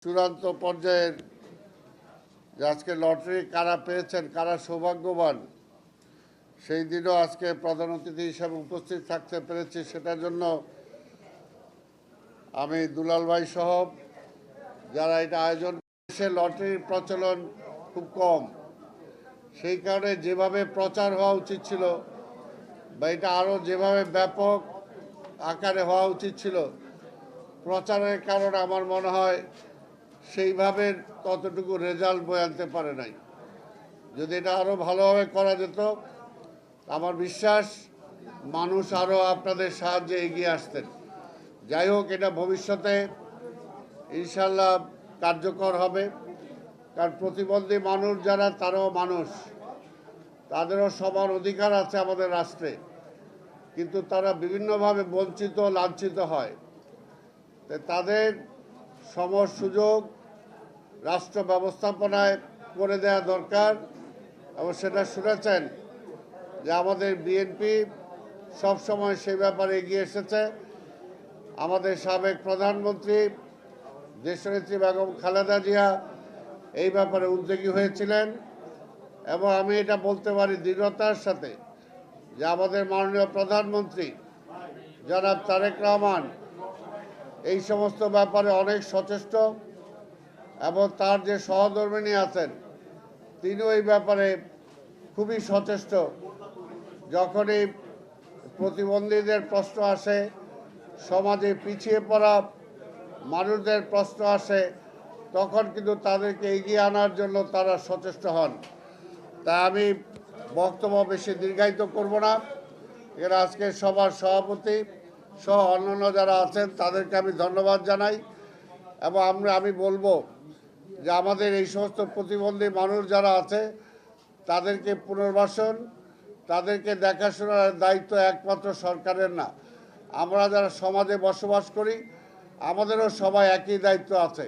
চূড়ান্ত পর্যায়ের যে আজকে লটারি কারা পেয়েছেন, কারা সৌভাগ্যবান, সেই দিনও আজকে প্রধান অতিথি হিসাবে উপস্থিত থাকতে পেরেছি। সেটার জন্য আমি দুলাল ভাই সহ যারা এটা আয়োজন করেছে, লটারির প্রচলন খুব কম, সেই কারণে যেভাবে প্রচার হওয়া উচিত ছিল বা এটা আরও যেভাবে ব্যাপক আকারে হওয়া উচিত ছিল, প্রচারের কারণে আমার মনে হয় সেইভাবে ততটুকু রেজাল্ট বয়ে আনতে পারে নাই। যদি এটা আরও ভালোভাবে করা যেত, আমার বিশ্বাস মানুষ আরও আপনাদের সাহায্যে এগিয়ে আসতেন। যাই হোক, এটা ভবিষ্যতে ইনশাল্লাহ কার্যকর হবে, কারণ প্রতিবন্ধী মানুষ যারা, তারাও মানুষ, তাদেরও সমান অধিকার আছে আমাদের রাষ্ট্রে, কিন্তু তারা বিভিন্নভাবে বঞ্চিত লাঞ্ছিত হয়। তাদের সম সুযোগ রাষ্ট্র ব্যবস্থাপনায় করে দেওয়া দরকার। এবং সেটা শুনেছেন যে আমাদের বিএনপি সবসময় সেই ব্যাপারে এগিয়ে এসেছে। আমাদের সাবেক প্রধানমন্ত্রী দেশনেত্রী বেগম খালেদা জিয়া এই ব্যাপারে উদ্যোগী হয়েছিলেন, এবং আমি এটা বলতে পারি দৃঢ়তার সাথে যে আমাদের মাননীয় প্রধানমন্ত্রী জনাব তারেক রহমান এই সমস্ত ব্যাপারে অনেক সচেষ্ট, এবং তার যে সহধর্মিণী আছেন তিনিও এই ব্যাপারে খুবই সচেষ্ট। যখনই প্রতিবন্ধীদের প্রশ্ন আসে, সমাজে পিছিয়ে পড়া মানুষদের প্রশ্ন আসে, তখন কিন্তু তাদেরকে এগিয়ে আনার জন্য তারা সচেষ্ট হন। তাই আমি বক্তব্য বেশি দীর্ঘায়িত করব না। এর আজকে সবার সভাপতি সহ অন্যান্য যারা আছেন তাদেরকে আমি ধন্যবাদ জানাই, এবং আমি বলবো যে আমাদের এই সমস্ত প্রতিবন্ধী মানুষ যারা আছে তাদেরকে পুনর্বাসন, তাদেরকে দেখাশোনার দায়িত্ব একমাত্র সরকারের না। আমরা যারা সমাজে বসবাস করি আমাদেরও সবাই একই দায়িত্ব আছে।